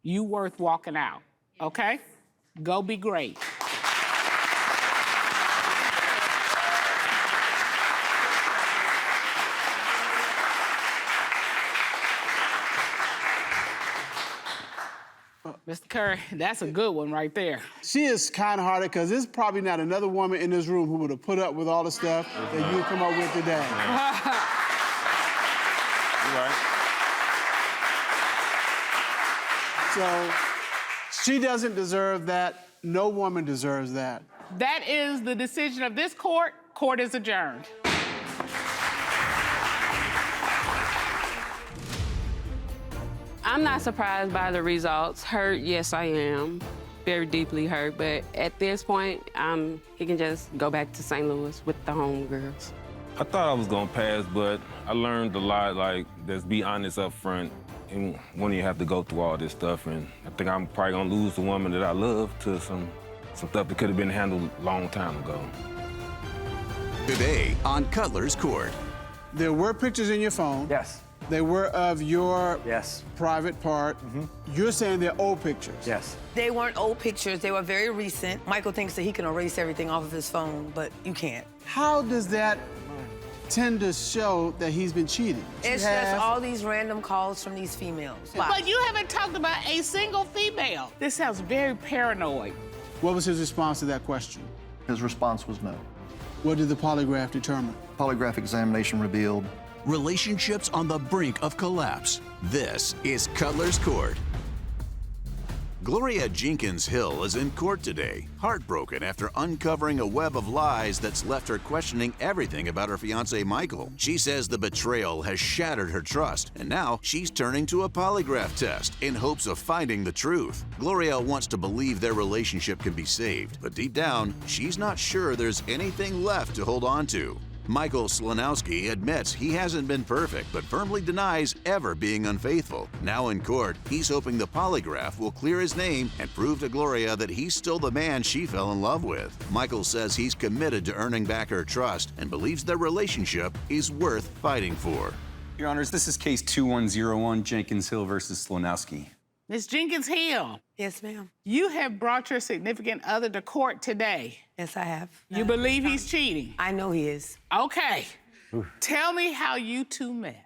You worth walking out, okay? Go be great. Mr. Curry, that's a good one right there.
She is kind-hearted because there's probably not another woman in this room who would have put up with all the stuff that you come up with today.
You're right.
So she doesn't deserve that. No woman deserves that.
That is the decision of this court. Court is adjourned.
I'm not surprised by the results. Hurt, yes, I am. Very deeply hurt, but at this point, he can just go back to St. Louis with the homegirls.
I thought I was gonna pass, but I learned a lot. Like, just be honest up front. And when you have to go through all this stuff, and I think I'm probably gonna lose the woman that I love to some stuff that could have been handled a long time ago.
Today on Cutler's Court.
There were pictures in your phone.
Yes.
They were of your
Yes.
private part. You're saying they're old pictures.
Yes.
They weren't old pictures. They were very recent. Michael thinks that he can erase everything off of his phone, but you can't.
How does that tend to show that he's been cheating.
It's just all these random calls from these females.
But you haven't talked about a single female. This sounds very paranoid.
What was his response to that question?
His response was no.
What did the polygraph determine?
Polygraph examination revealed
Relationships on the brink of collapse. This is Cutler's Court. Gloria Jenkins Hill is in court today, heartbroken after uncovering a web of lies that's left her questioning everything about her fiancé Michael. She says the betrayal has shattered her trust, and now she's turning to a polygraph test in hopes of finding the truth. Gloria wants to believe their relationship can be saved, but deep down, she's not sure there's anything left to hold on to. Michael Slanowski admits he hasn't been perfect, but firmly denies ever being unfaithful. Now in court, he's hoping the polygraph will clear his name and prove to Gloria that he's still the man she fell in love with. Michael says he's committed to earning back her trust and believes their relationship is worth fighting for.
Your Honors, this is case 2101, Jenkins Hill versus Slanowski.
Ms. Jenkins Hill.
Yes, ma'am.
You have brought your significant other to court today.
Yes, I have.
You believe he's cheating?
I know he is.
Okay. Tell me how you two met.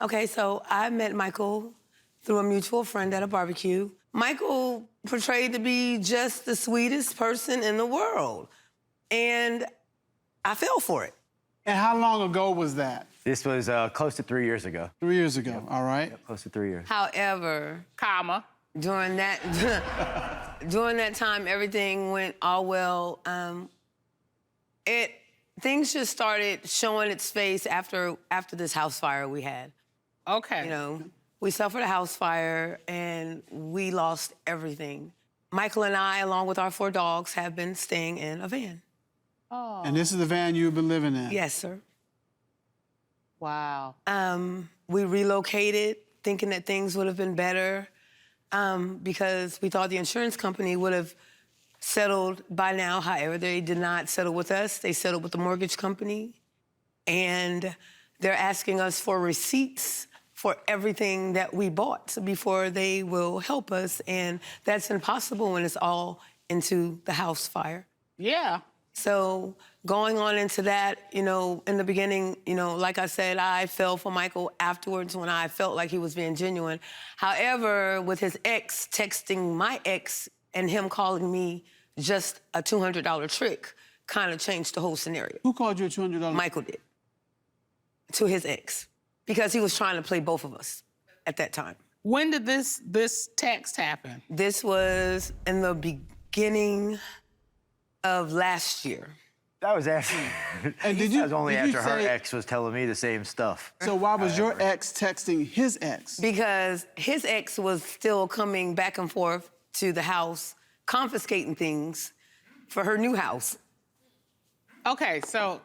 Okay, so I met Michael through a mutual friend at a barbecue. Michael portrayed to be just the sweetest person in the world. And I fell for it.
And how long ago was that?
This was close to 3 years ago.
3 years ago,
Yep.
all right.
Yep, close to 3 years.
However, during that time, everything went all well. Things just started showing its face after this house fire we had.
Okay.
You know, we suffered a house fire and we lost everything. Michael and I, along with our 4 dogs, have been staying in a van.
Oh.
And this is the van you've been living in?
Yes, sir.
Wow.
We relocated thinking that things would have been better because we thought the insurance company would have settled by now. However, they did not settle with us. They settled with the mortgage company. And they're asking us for receipts for everything that we bought before they will help us. And that's impossible when it's all into the house fire.
Yeah.
So going on into that, you know, in the beginning, you know, like I said, I fell for Michael afterwards when I felt like he was being genuine. However, with his ex texting my ex and him calling me just a $200 trick kind of changed the whole scenario.
Who called you a $200?
Michael did. To his ex. Because he was trying to play both of us at that time.
When did this text happen?
This was in the beginning of last year.
That was after.
And
that was only after her ex was telling me the same stuff.
So why was your ex texting his ex?
Because his ex was still coming back and forth to the house, confiscating things for her new house.
Okay, so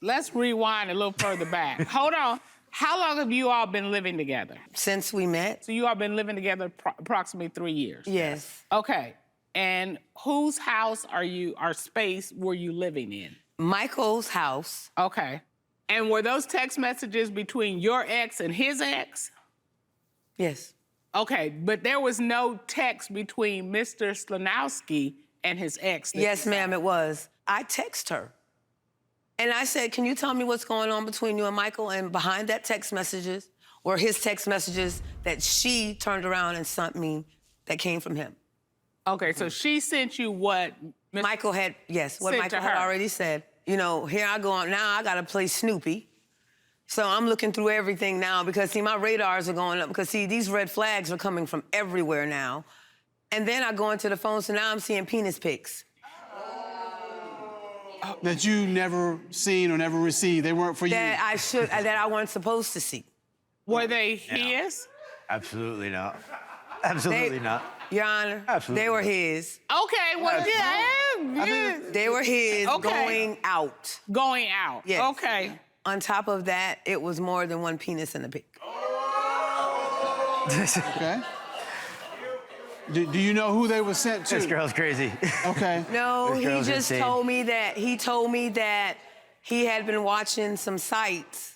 let's rewind a little further back. Hold on. How long have you all been living together?
Since we met.
So you all been living together approximately 3 years?
Yes.
Okay. And whose house or space were you living in?
Michael's house.
Okay. And were those text messages between your ex and his ex?
Yes.
Okay, but there was no text between Mr. Slanowski and his ex?
Yes, ma'am, it was. I text her. And I said, can you tell me what's going on between you and Michael? And behind that text messages were his text messages that she turned around and sent me that came from him.
Okay, so she sent you what
Michael had, yes, what Michael had already said. You know, here I go on, now I gotta play Snoopy. So I'm looking through everything now because, see, my radars are going up because, see, these red flags are coming from everywhere now. And then I go into the phone, so now I'm seeing penis pics.
That you never seen or never received. They weren't for you.
That I weren't supposed to see.
Were they his?
Absolutely not. Absolutely not.
Your Honor,
Absolutely.
They were his.
Okay, well, yeah.
They were his going out.
Going out,
yes.
Okay.
On top of that, it was more than one penis in the pic.
Okay. Do you know who they were sent to?
This girl's crazy.
Okay.
No, he just
insane.
told me that he had been watching some sites.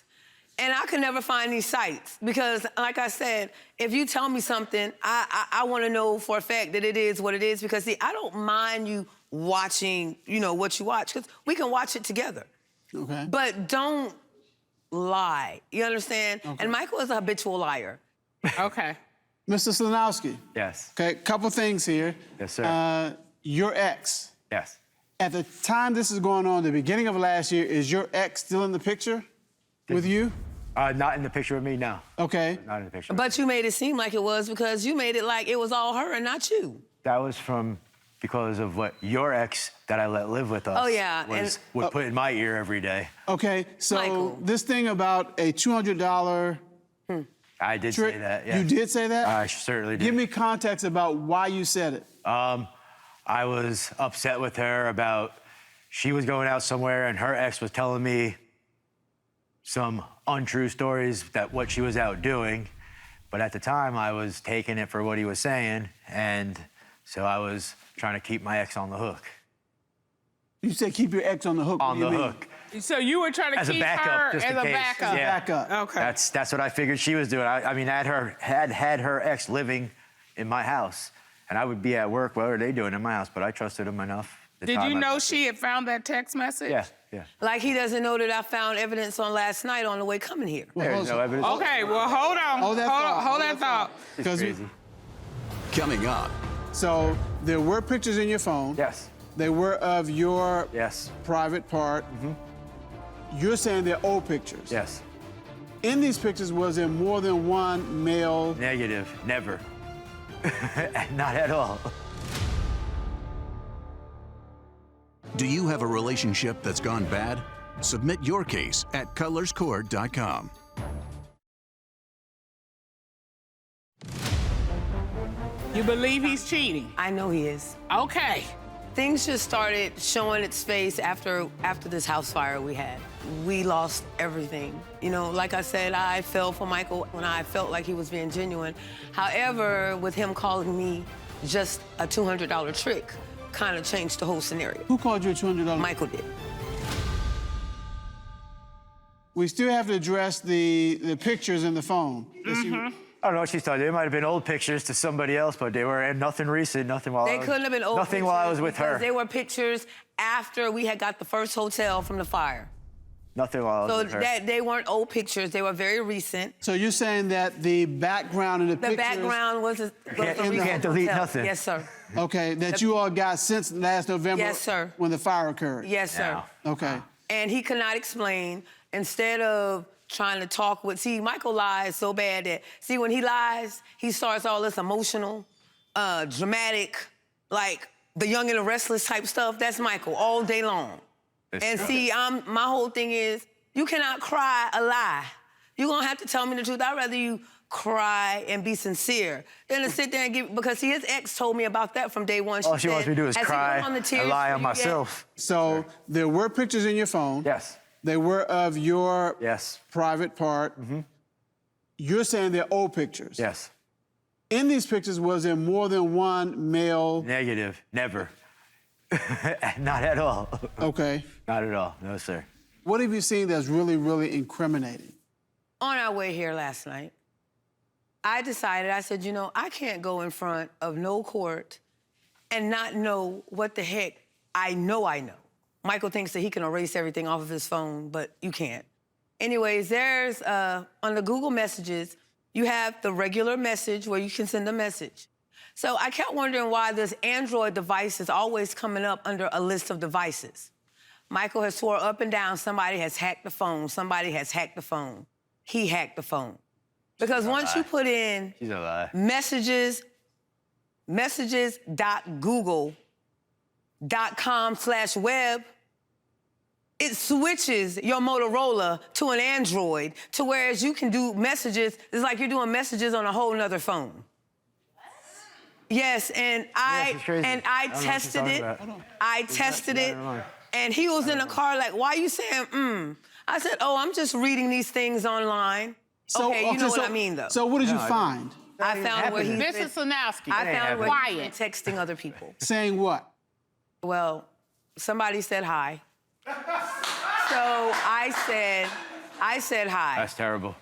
And I could never find these sites because, like I said, if you tell me something, I want to know for a fact that it is what it is because, see, I don't mind you watching, you know, what you watch because we can watch it together.
Okay.
But don't lie. You understand?
Okay.
And Michael is a habitual liar.
Okay.
Mr. Slanowski.
Yes.
Okay, couple things here.
Yes, sir.
Your ex.
Yes.
At the time this is going on, the beginning of last year, is your ex still in the picture with you?
Not in the picture of me, no.
Okay.
Not in the picture.
But you made it seem like it was because you made it like it was all her and not you.
That was because of what your ex that I let live with us
Oh, yeah,
would put in my ear every day.
Okay, so
Michael.
this thing about a $200
I did
trick,
say that, yeah.
you did say that?
I certainly did.
Give me context about why you said it.
I was upset with her about she was going out somewhere and her ex was telling me some untrue stories that what she was out doing. But at the time, I was taking it for what he was saying, and so I was trying to keep my ex on the hook.
You said keep your ex on the hook.
On
What
the
do you mean?
hook.
So you were trying to
As a
keep
backup,
her
just
as
in
a
case.
backup.
Yeah.
Backup.
Okay.
That's what I figured she was doing. I mean, had her ex living in my house, and I would be at work. What are they doing in my house? But I trusted him enough.
Did you know she had found that text message?
Yeah, yeah.
Like he doesn't know that I found evidence on last night on the way coming here.
There's no evidence.
Okay, well, hold on.
Hold that thought.
Hold that thought.
It's crazy.
Coming up,
So there were pictures in your phone.
Yes.
They were of your
Yes.
private part. You're saying they're old pictures.
Yes.
In these pictures, was there more than one male?
Negative. Never. Not at all.
do you have a relationship that's gone bad? Submit your case at cutlerscourt.com.
You believe he's cheating?
I know he is.
Okay.
Things just started showing its face after this house fire we had. We lost everything. You know, like I said, I fell for Michael when I felt like he was being genuine. However, with him calling me just a $200 trick, kind of changed the whole scenario.
Who called you a $200?
Michael did.
We still have to address the pictures in the phone.
I don't know what she's talking. They might have been old pictures to somebody else, but they were nothing recent, nothing while
They couldn't have been old
nothing
pictures
while I was with
because
her.
They were pictures after we had got the first hotel from the fire.
Nothing while I was
So
with her.
that they weren't old pictures. They were very recent.
So you're saying that the background in the
The
pictures...
background was a
You can't delete
hotel.
nothing.
Yes, sir.
Okay, that you all got since last November...
Yes, sir.
...when the fire occurred?
Yes, sir.
Okay.
And he could not explain. Instead of trying to talk with... See, Michael lies so bad that... See, when he lies, he starts all this emotional, dramatic, like the Young and the Restless type stuff. That's Michael all day long. And see, my whole thing is, you cannot cry a lie. You're gonna have to tell me the truth. I'd rather you cry and be sincere than to sit there and give... Because see, his ex told me about that from day one.
All she wants me to do is
"Has he
cry
been on the
and
tears
lie
for
on
you yet?"
myself.
So there were pictures in your phone.
Yes.
They were of your
Yes.
private part. You're saying they're old pictures.
Yes.
In these pictures, was there more than one male?
Negative. Never. Not at all.
Okay.
Not at all. No, sir.
What have you seen that's really, really incriminating?
On our way here last night, I decided, I said, you know, I can't go in front of no court and not know what the heck I know. Michael thinks that he can erase everything off of his phone, but you can't. Anyways, there's, on the Google Messages, you have the regular message where you can send a message. So I kept wondering why this Android device is always coming up under a list of devices. Michael has swore up and down somebody has hacked the phone, somebody has hacked the phone. He hacked the phone. Because once you put in
She's a lie.
messages.google.com/web, it switches your Motorola to an Android to whereas you can do messages, it's like you're doing messages on a whole nother phone. Yes, and I tested it. I tested it. And he was in the car like, why are you saying, I said, oh, I'm just reading these things online. Okay, you know what I mean, though.
So what did you find?
I found where he's
Mrs. Sanowski.
I found where he's been
Quiet.
texting other people.
Saying what?
Well, somebody said hi. So I said hi.
That's terrible.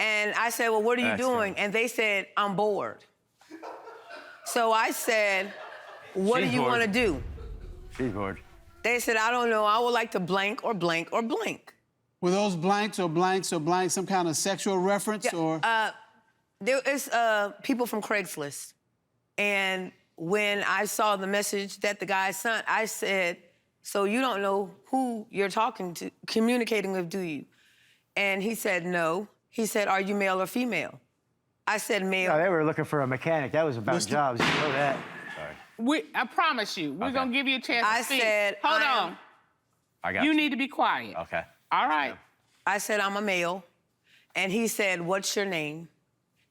And I said, well, what are you doing? And they said, I'm bored. So I said, what do you want to do?
She's bored.
They said, I don't know. I would like to blank or blank or blank.
Were those blanks or blanks or blanks some kind of sexual reference or?
There is people from Craigslist. And when I saw the message that the guy sent, I said, so you don't know who you're talking to, communicating with, do you? And he said, no. He said, are you male or female? I said male.
No, they were looking for a mechanic. That was about jobs. You know that. Sorry.
I promise you, we're gonna give you a chance to speak.
I said,
hold on.
I got
You need to be quiet.
Okay.
All right.
I said, I'm a male. And he said, what's your name?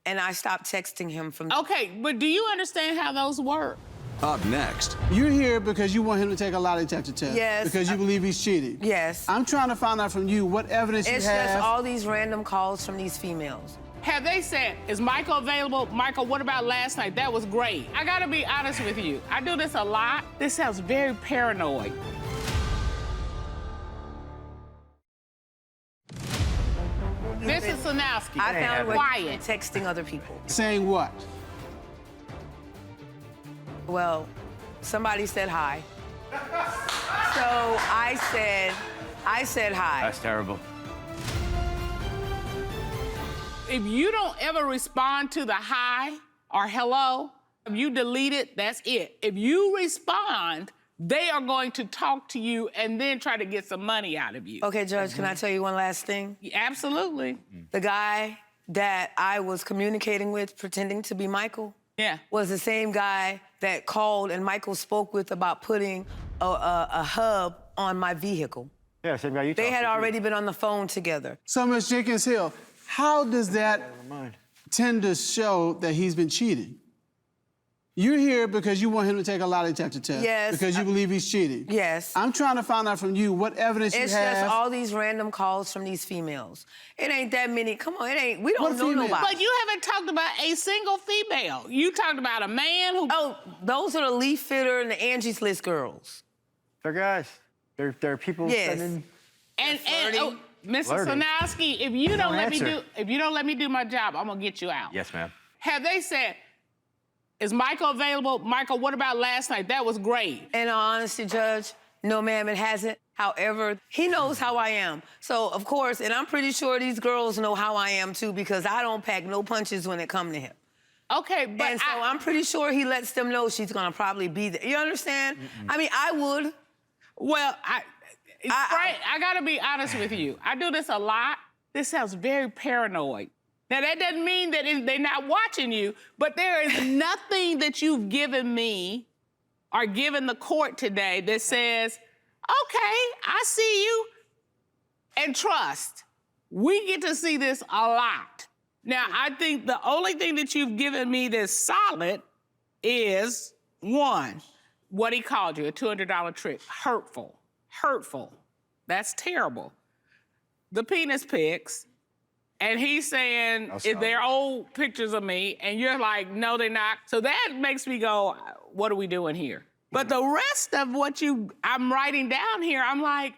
And I stopped texting him from there.
Okay, but do you understand how those work?
Up next.
You're here because you want him to take a lie detector test.
Yes.
Because you believe he's cheating.
Yes.
I'm trying to find out from you what evidence
It's
you have.
just all these random calls from these females.
Have they said, is Michael available? Michael, what about last night? That was great. I gotta be honest with you. I do this a lot. This sounds very paranoid. Mrs. Sanowski,
I found
quiet.
texting other people.
Saying what?
Well, somebody said hi. So I said hi.
That's terrible.
If you don't ever respond to the hi or hello, if you delete it, that's it. If you respond, they are going to talk to you and then try to get some money out of you.
Okay, Judge, can I tell you one last thing?
Absolutely.
The guy that I was communicating with, pretending to be Michael, was the same guy that called and Michael spoke with about putting a hub on my vehicle.
Yeah, same guy you
They
talked
had
to,
already been on the phone together.
So, Ms. Jenkins-Hill, how does that tend to show that he's been cheating? You're here because you want him to take a lie detector test.
Yes.
Because you believe he's cheating.
Yes.
I'm trying to find out from you what evidence you have.
It's just all these random calls from these females. It ain't that many. Come on, it ain't. We don't know nobody.
But you haven't talked about a single female. You talked about a man who...
Oh, those are the Leaf Fitter and the Angie's List girls.
They're guys. They're people spending...
And Mr. Sanowski, if you don't let me do my job, I'm gonna get you out.
Yes, ma'am.
Have they said, is Michael available? Michael, what about last night? That was great.
In all honesty, Judge, no, ma'am, it hasn't. However, he knows how I am. So, of course, and I'm pretty sure these girls know how I am, too, because I don't pack no punches when it comes to him.
Okay, but
and so I'm pretty sure he lets them know she's gonna probably be there. You understand? I mean, I would.
Well, I gotta be honest with you. I do this a lot. This sounds very paranoid. Now, that doesn't mean that they're not watching you, but there is nothing that you've given me or given the court today that says, okay, I see you, and trust. We get to see this a lot. Now, I think the only thing that you've given me that's solid is, one, what he called you, a $200 trick. Hurtful. Hurtful. That's terrible. The penis pics. And he's saying, they're old pictures of me, and you're like, no, they're not. So that makes me go, what are we doing here? But the rest of what I'm writing down here, I'm like,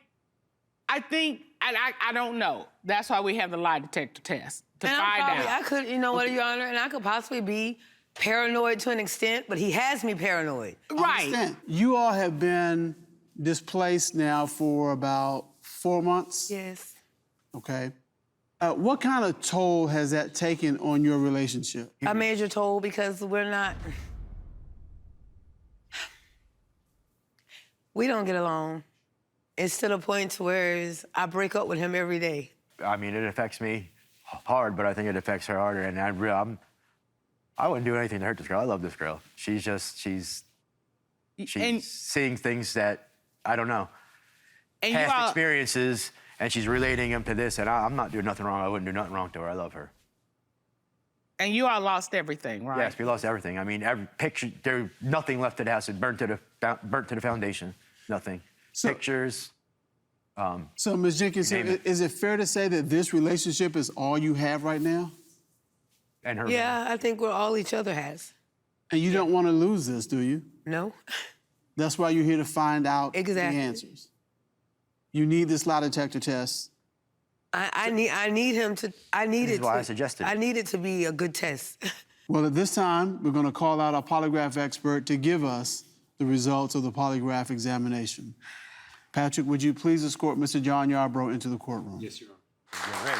I think, and I don't know. That's why we have the lie detector test, to find out.
I could, you know what, Your Honor, and I could possibly be paranoid to an extent, but he has me paranoid.
Right.
You all have been displaced now for about 4 months?
Yes.
Okay. What kind of toll has that taken on your relationship?
A major toll because we don't get along. It's to the point to where I break up with him every day.
I mean, it affects me hard, but I think it affects her harder. And I wouldn't do anything to hurt this girl. I love this girl. She's seeing things that I don't know.
And
past experiences, and she's relating them to this, and I'm not doing nothing wrong. I wouldn't do nothing wrong to her. I love her.
And you all lost everything, right?
Yes, we lost everything. I mean, every picture, there's nothing left at the house. It burnt to the foundation. Nothing. Pictures.
So, Ms. Jenkins, is it fair to say that this relationship is all you have right now?
And her.
Yeah, I think we're all each other has.
And you don't want to lose this, do you?
No.
That's why you're here to find out the
Exactly.
answers. You need this lie detector test.
I need him to. I need
This
it.
is why I suggested it.
I need it to be a good test.
Well, at this time, we're going to call out our polygraph expert to give us the results of the polygraph examination. Patrick, would you please escort Mr. John Yarbrough into the courtroom?
Yes, Your Honor.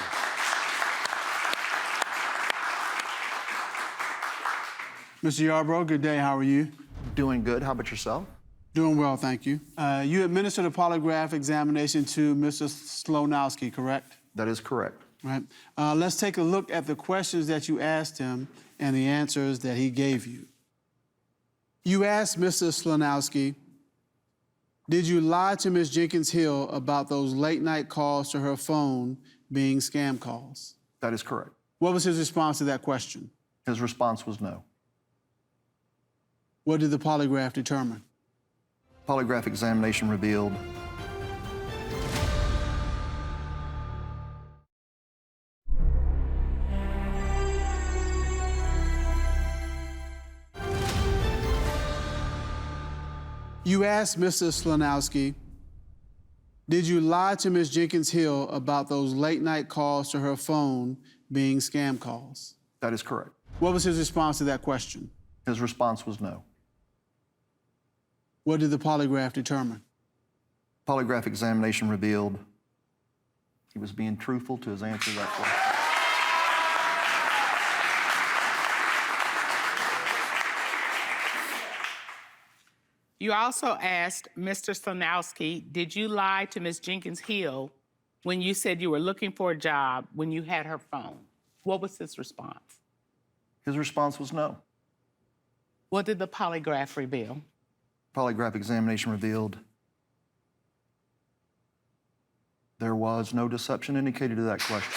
Mr. Yarbrough, good day. How are you?
Doing good. How about yourself?
Doing well, thank you. You administered a polygraph examination to Mr. Slonowski, correct?
That is correct.
Right. Let's take a look at the questions that you asked him and the answers that he gave you. You asked Mr. Slonowski, did you lie to Ms. Jenkins Hill about those late-night calls to her phone being scam calls?
That is correct.
What was his response to that question?
His response was no.
What did the polygraph determine?
Polygraph examination revealed
You asked Mr. Slonowski, did you lie to Ms. Jenkins Hill about those late-night calls to her phone being scam calls?
that is correct.
What was his response to that question?
His response was no.
What did the polygraph determine?
Polygraph examination revealed he was being truthful to his answer to that question.
You also asked Mr. Slonowski, did you lie to Ms. Jenkins Hill when you said you were looking for a job when you had her phone? What was his response?
His response was no.
What did the polygraph reveal?
Polygraph examination revealed there was no deception indicated to that question.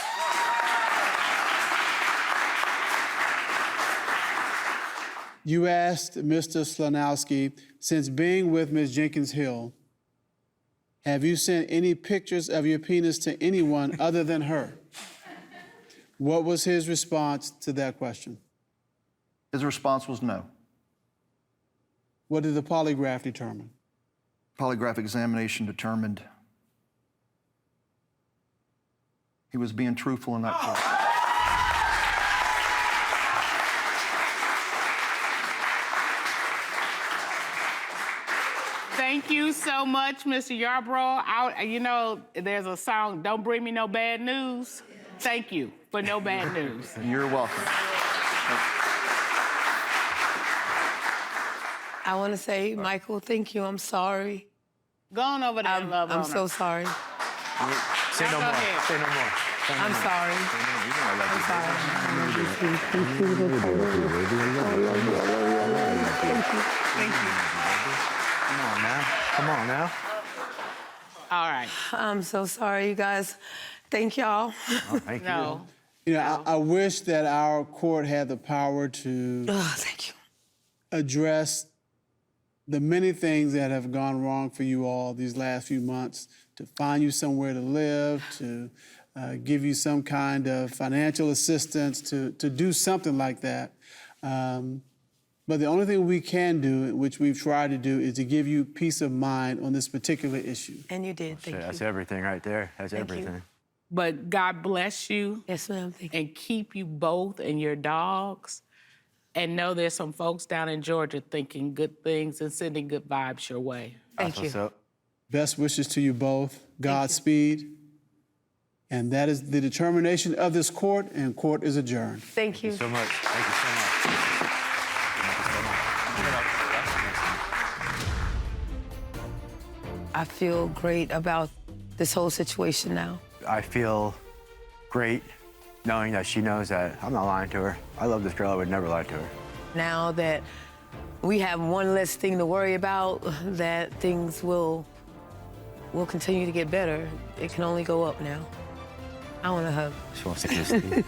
You asked Mr. Slonowski, since being with Ms. Jenkins Hill, have you sent any pictures of your penis to anyone other than her? What was his response to that question?
His response was no.
What did the polygraph determine?
Polygraph examination determined he was being truthful in that question.
Thank you so much, Mr. Yarbrough. You know, there's a song, Don't Bring Me No Bad News. Thank you for no bad news.
You're welcome.
I want to say, Michael, thank you. I'm sorry.
Go on over there and love on
I'm
her.
so sorry.
Say no
Go
more.
ahead.
Say no more.
I'm sorry.
Thank you.
Come on now. Come on now.
All right.
I'm so sorry, you guys. Thank y'all.
Oh, thank
No.
You know, I wish that our court had the power to
Thank you.
address the many things that have gone wrong for you all these last few months, to find you somewhere to live, to give you some kind of financial assistance, to do something like that. But the only thing we can do, which we've tried to do, is to give you peace of mind on this particular issue.
And you did. Thank you.
That's everything right there. That's
Thank you.
everything.
But God bless you.
Yes, ma'am. Thank you.
And keep you both and your dogs. And know there's some folks down in Georgia thinking good things and sending good vibes your way.
Thank you.
So,
Best wishes to you both. Godspeed. And that is the determination of this court, and court is adjourned.
Thank you.
so much. Thank you so much.
I feel great about this whole situation now.
I feel great knowing that she knows that I'm not lying to her. I love this girl. I would never lie to her.
Now that we have one less thing to worry about, that things will continue to get better. It can only go up now. I want to hug.
She wants to kiss me.